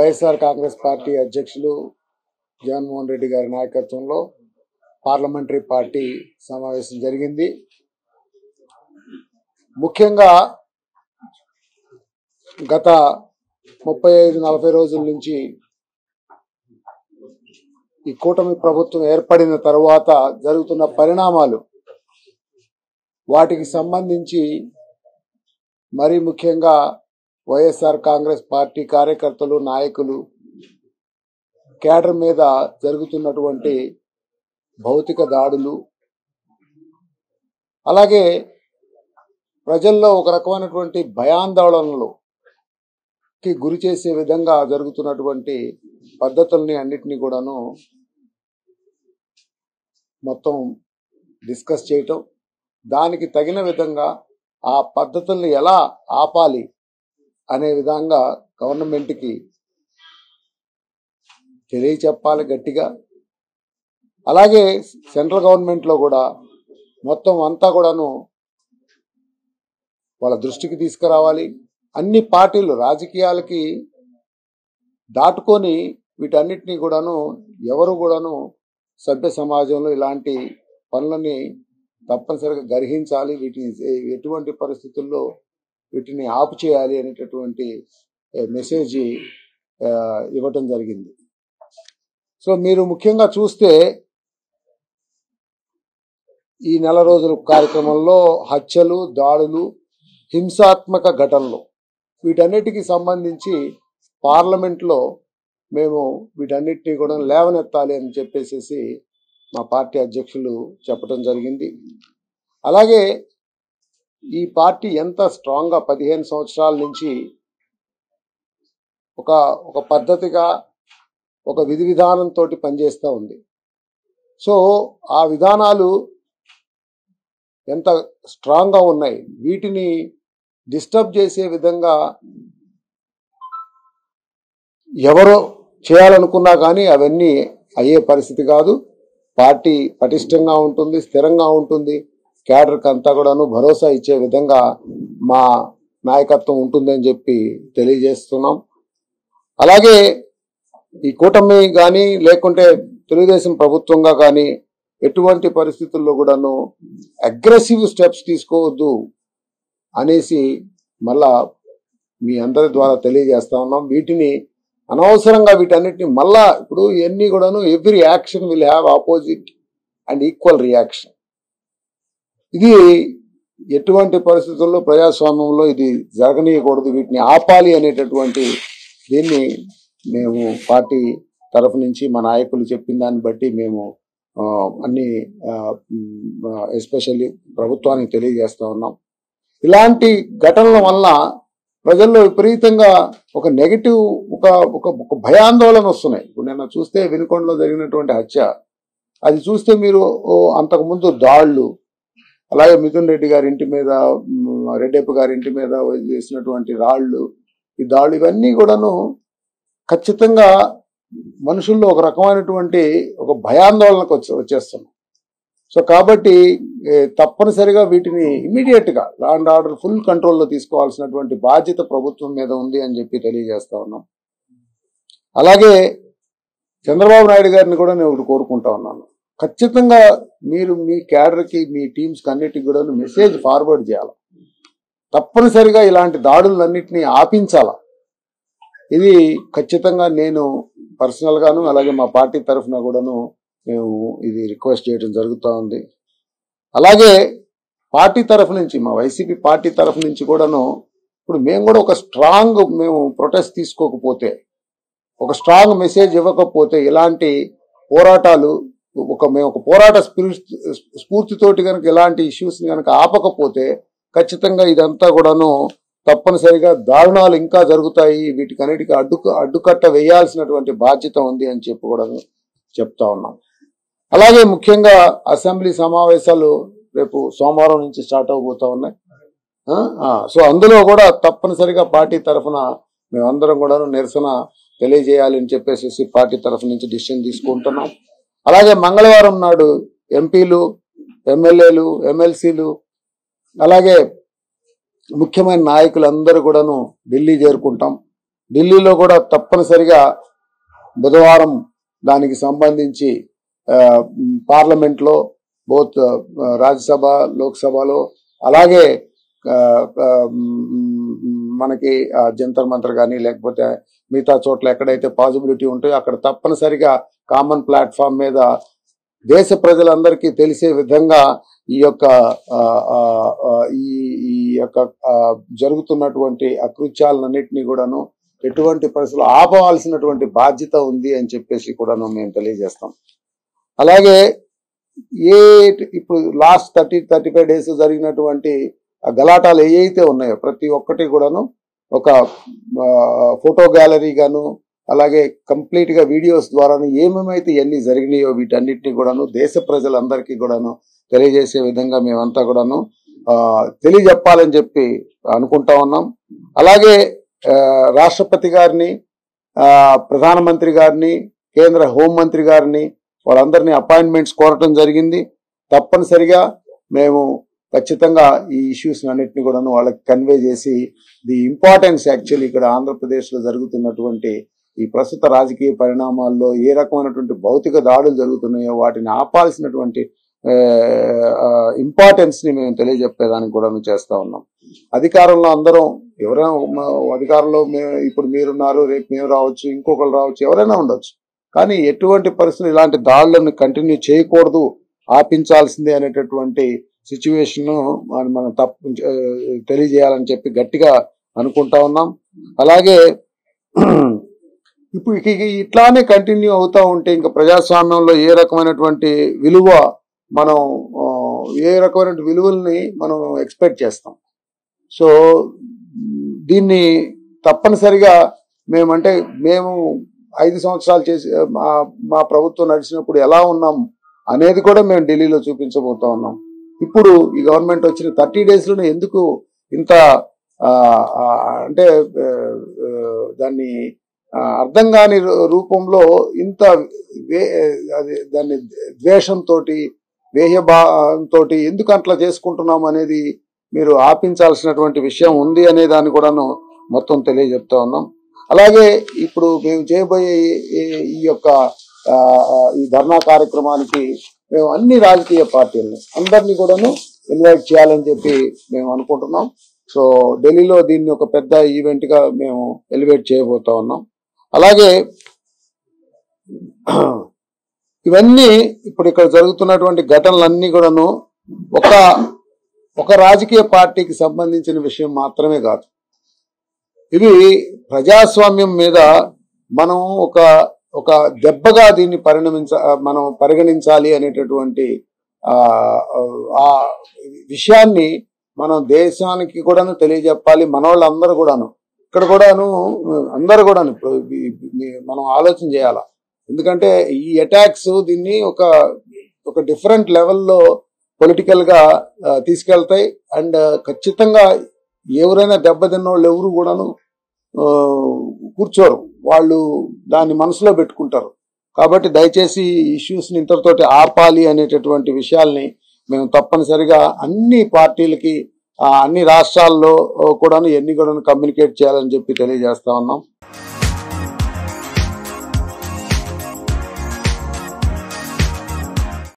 YSR Congress party అధ్యక్షులు జగన్మోహన్ రెడ్డి గారి నాయకత్వంలో పార్లమెంటరీ పార్టీ సమావేశం జరిగింది. ముఖ్యంగా గత 35-40 రోజుల నుంచి ఈ కూటమి ప్రభుత్వం ఏర్పడిన తర్వాత జరుగుతున్న పరిణామాలు, వాటికి సంబంధించి మరి ముఖ్యంగా వైఎస్ఆర్ కాంగ్రెస్ పార్టీ కార్యకర్తలు, నాయకులు, కేడర్ మీద జరుగుతున్నటువంటి భౌతిక దాడులు, అలాగే ప్రజల్లో ఒక రకమైనటువంటి భయాందోళనలకి గురి చేసే విధంగా జరుగుతున్నటువంటి పద్ధతుల్ని అన్నిటినీ కూడాను మొత్తం డిస్కస్ చేయటం, దానికి తగిన విధంగా ఆ పద్ధతుల్ని ఎలా ఆపాలి అనే విధంగా గవర్నమెంట్కి తెలియచెప్పాలి గట్టిగా. అలాగే సెంట్రల్ గవర్నమెంట్లో కూడా మొత్తం అంతా కూడాను వాళ్ళ దృష్టికి తీసుకురావాలి. అన్ని పార్టీలు రాజకీయాలకి దాటుకొని వీటన్నిటినీ కూడాను ఎవరు కూడాను సభ్య సమాజంలో ఇలాంటి పనులని తప్పనిసరిగా గ్రహించాలి, వీటిని ఎటువంటి పరిస్థితుల్లో వీటిని ఆపు చేయాలి అనేటటువంటి మెసేజ్ ఇవ్వటం జరిగింది. సో మీరు ముఖ్యంగా చూస్తే ఈ నెల రోజుల కార్యక్రమంలో హత్యలు, దాడులు, హింసాత్మక ఘటనలు, వీటన్నిటికీ సంబంధించి పార్లమెంట్లో మేము వీటన్నిటినీ కూడా లేవనెత్తాలి అని చెప్పేసి మా పార్టీ అధ్యక్షులు చెప్పడం జరిగింది. అలాగే ఈ పార్టీ ఎంత స్ట్రాంగ్గా 15 సంవత్సరాల నుంచి ఒక పద్ధతిగా ఒక విధి విధానంతో పనిచేస్తూ ఉంది. సో ఆ విధానాలు ఎంత స్ట్రాంగ్గా ఉన్నాయి, వీటిని డిస్టర్బ్ చేసే విధంగా ఎవరో చేయాలనుకున్నా కానీ అవన్నీ అయ్యే పరిస్థితి కాదు. పార్టీ పటిష్టంగా ఉంటుంది, స్థిరంగా ఉంటుంది. క్యాడర్కి అంతా కూడాను భరోసా ఇచ్చే విధంగా మా నాయకత్వం ఉంటుందని చెప్పి తెలియజేస్తున్నాం. అలాగే ఈ కూటమి కానీ లేకుంటే తెలుగుదేశం ప్రభుత్వంగా కానీ ఎటువంటి పరిస్థితుల్లో కూడాను అగ్రెసివ్ స్టెప్స్ తీసుకోవద్దు అనేసి మళ్ళా మీ అందరి ద్వారా తెలియజేస్తా ఉన్నాం. వీటిని అనవసరంగా వీటన్నిటిని మళ్ళా ఇప్పుడు ఇవన్నీ కూడాను every action will have opposite and equal reaction. ఇది ఎటువంటి పరిస్థితుల్లో ప్రజాస్వామ్యంలో ఇది జరగనీయకూడదు, వీటిని ఆపాలి అనేటటువంటి దీన్ని మేము పార్టీ తరఫు నుంచి మా నాయకులు చెప్పిన దాన్ని బట్టి మేము అన్ని ఎస్పెషల్లీ ప్రభుత్వానికి తెలియజేస్తా ఉన్నాం. ఇలాంటి ఘటనల వల్ల ప్రజల్లో విపరీతంగా ఒక నెగటివ్ ఒక భయాందోళన వస్తున్నాయి. ఇప్పుడు నిన్న చూస్తే వినుకొండలో జరిగినటువంటి హత్య, అది చూస్తే మీరు అంతకుముందు దాళ్లు, అలాగే మిథున్ రెడ్డి గారి ఇంటి మీద, రెడ్డప్ప గారి ఇంటి మీద చేసినటువంటి రాళ్లు, ఈ దాళ్లు ఇవన్నీ కూడాను ఖచ్చితంగా మనుషుల్లో ఒక రకమైనటువంటి ఒక భయాందోళనకు వచ్చేస్తున్నాం. సో కాబట్టి తప్పనిసరిగా వీటిని ఇమీడియట్ గా లా అండ్ ఆర్డర్ ఫుల్ కంట్రోల్లో తీసుకోవాల్సినటువంటి బాధ్యత ప్రభుత్వం మీద ఉంది అని చెప్పి తెలియజేస్తా ఉన్నాం. అలాగే చంద్రబాబు నాయుడు గారిని కూడా నేను ఒకటి కోరుకుంటా ఉన్నాను, ఖచ్చితంగా మీరు మీ క్యాడర్కి, మీ టీమ్స్కి అన్నిటికి కూడా మెసేజ్ ఫార్వర్డ్ చేయాలి. తప్పనిసరిగా ఇలాంటి దాడులన్నింటినీ ఆపించాల. ఇది ఖచ్చితంగా నేను పర్సనల్ గాను అలాగే మా పార్టీ తరఫున కూడాను మేము ఇది రిక్వెస్ట్ చేయడం జరుగుతూ ఉంది. అలాగే పార్టీ తరఫు నుంచి, మా వైసీపీ పార్టీ తరఫు నుంచి కూడాను ఇప్పుడు మేము కూడా ఒక స్ట్రాంగ్ మేము ప్రొటెస్ట్ తీసుకోకపోతే, ఒక స్ట్రాంగ్ మెసేజ్ ఇవ్వకపోతే, ఇలాంటి పోరాటాలు మేము ఒక పోరాట స్ఫూర్తితోటి కనుక ఇలాంటి ఇష్యూస్ కనుక ఆపకపోతే ఖచ్చితంగా ఇదంతా కూడాను తప్పనిసరిగా దారుణాలు ఇంకా జరుగుతాయి. వీటికన్నిటికీ అడ్డుకట్ట వేయాల్సినటువంటి బాధ్యత ఉంది అని చెప్పి కూడా చెప్తా ఉన్నాం. అలాగే ముఖ్యంగా అసెంబ్లీ సమావేశాలు రేపు సోమవారం నుంచి స్టార్ట్ అవబోతా ఉన్నాయి. సో అందులో కూడా తప్పనిసరిగా పార్టీ తరఫున మేమందరం కూడా నిరసన తెలియజేయాలి అని చెప్పేసి పార్టీ తరఫు నుంచి డిసిషన్ తీసుకుంటున్నాం. అలాగే మంగళవారం నాడు ఎంపీలు, ఎమ్మెల్యేలు, ఎమ్మెల్సీలు అలాగే ముఖ్యమైన నాయకులందరూ కూడాను ఢిల్లీ చేరుకుంటాం. ఢిల్లీలో కూడా తప్పనిసరిగా బుధవారం దానికి సంబంధించి పార్లమెంట్లో బోత్ రాజ్యసభ లోక్సభలో అలాగే మనకి జంతర్ మంతర్ కానీ లేకపోతే మిగతా చోట్ల ఎక్కడైతే పాసిబిలిటీ ఉంటాయో అక్కడ తప్పనిసరిగా కామన్ ప్లాట్ఫామ్ మీద దేశ ప్రజలందరికీ తెలిసే విధంగా ఈ యొక్క జరుగుతున్నటువంటి అకృత్యాలన్నింటినీ కూడాను ఎటువంటి పరిస్థితుల్లో ఆపవలసినటువంటి బాధ్యత ఉంది అని చెప్పేసి కూడాను మేము తెలియజేస్తాం. అలాగే ఇప్పుడు లాస్ట్ 35 డేస్ జరిగినటువంటి గలాటాలు ఏవైతే ఉన్నాయో ప్రతి ఒక్కటి కూడాను ఒక ఫోటో గ్యాలరీ గాను అలాగే కంప్లీట్ గా వీడియోస్ ద్వారాను ఏమేమైతే ఎన్ని జరిగినాయో వీటన్నిటిని కూడాను దేశ ప్రజలందరికీ కూడాను తెలియజేసే విధంగా మేమంతా కూడాను తెలియజెప్పాలని చెప్పి అనుకుంటా ఉన్నాం. అలాగే రాష్ట్రపతి గారిని, ప్రధానమంత్రి గారిని, కేంద్ర హోంమంత్రి గారిని వాళ్ళందరినీ అపాయింట్మెంట్స్ కోరటం జరిగింది. తప్పనిసరిగా మేము ఖచ్చితంగా ఈ ఇష్యూస్ అన్నిటిని కూడాను వాళ్ళకి కన్వే చేసి ది ఇంపార్టెన్స్ యాక్చువల్లీ ఇక్కడ ఆంధ్రప్రదేశ్ లో జరుగుతున్నటువంటి ఈ ప్రస్తుత రాజకీయ పరిణామాల్లో ఏ రకమైనటువంటి భౌతిక దాడులు జరుగుతున్నాయో వాటిని ఆపాల్సినటువంటి ఇంపార్టెన్స్ ని మేము తెలియజెప్పేదానికి కూడా చేస్తా ఉన్నాం. అధికారంలో అందరం ఎవరైనా అధికారంలో ఇప్పుడు మీరున్నారు, రేపు మేము రావచ్చు, ఇంకొకరు రావచ్చు, ఎవరైనా ఉండొచ్చు. కానీ ఎటువంటి పరిస్థితులు ఇలాంటి దాడులను కంటిన్యూ చేయకూడదు, ఆపించాల్సిందే అనేటటువంటి సిచ్యువేషన్ మనం తెలియజేయాలని చెప్పి గట్టిగా అనుకుంటా ఉన్నాం. అలాగే ఇప్పుడు ఇట్లానే కంటిన్యూ అవుతా ఉంటే ఇంకా ప్రజాస్వామ్యంలో ఏ రకమైనటువంటి విలువ మనం ఏ రకమైన విలువల్ని మనం ఎక్స్పెక్ట్ చేస్తాం. సో దీన్ని తప్పనిసరిగా మేము 5 సంవత్సరాలు చేసి మా ప్రభుత్వం నడిచినప్పుడు ఎలా ఉన్నాం అనేది కూడా మేము ఢిల్లీలో చూపించబోతా ఉన్నాం. ఇప్పుడు ఈ గవర్నమెంట్ వచ్చిన 30 డేస్లోనే ఎందుకు ఇంత అంటే దాన్ని అర్థం కాని రూపంలో ఇంత దాన్ని ద్వేషంతో వేహ్యభావంతో ఎందుకు అట్లా చేసుకుంటున్నాం అనేది మీరు ఆపించాల్సినటువంటి విషయం ఉంది అనే దాన్ని కూడాను మొత్తం తెలియజెప్తా ఉన్నాం. అలాగే ఇప్పుడు మేము చేయబోయే ఈ యొక్క ఈ ధర్నా కార్యక్రమానికి మేము అన్ని రాజకీయ పార్టీలను అందరినీ కూడాను ఇన్వైట్ చేయాలని చెప్పి మేము అనుకుంటున్నాం. సో ఢిల్లీలో దీన్ని ఒక పెద్ద ఈవెంట్ గా మేము ఎలివేట్ చేయబోతా ఉన్నాం. అలాగే ఇవన్నీ ఇప్పుడు ఇక్కడ జరుగుతున్నటువంటి ఘటనలన్నీ కూడాను ఒక రాజకీయ పార్టీకి సంబంధించిన విషయం మాత్రమే కాదు. ఇవి ప్రజాస్వామ్యం మీద మనం ఒక దెబ్బగా దీన్ని మనం పరిగణించాలి అనేటటువంటి ఆ విషయాన్ని మనం దేశానికి కూడాను తెలియజెప్పాలి. మన వాళ్ళందరూ కూడాను ఇక్కడ కూడాను అందరూ కూడాను ఇప్పుడు మనం ఆలోచన చేయాల. ఎందుకంటే ఈ అటాక్స్ దీన్ని ఒక డిఫరెంట్ లెవెల్లో పొలిటికల్ గా తీసుకెళ్తాయి. అండ్ ఖచ్చితంగా ఎవరైనా దెబ్బతిన్న వాళ్ళు ఎవరు కూడాను కూర్చోరు, వాళ్ళు దాన్ని మనసులో పెట్టుకుంటారు. కాబట్టి దయచేసి ఇష్యూస్ ని ఇంతటితోటి ఆపాలి అనేటటువంటి విషయాల్ని మేము తప్పనిసరిగా అన్ని పార్టీలకి అన్ని రాష్ట్రాల్లో కూడాను ఎన్ని కూడాను కమ్యూనికేట్ చేయాలని చెప్పి తెలియజేస్తా ఉన్నాం.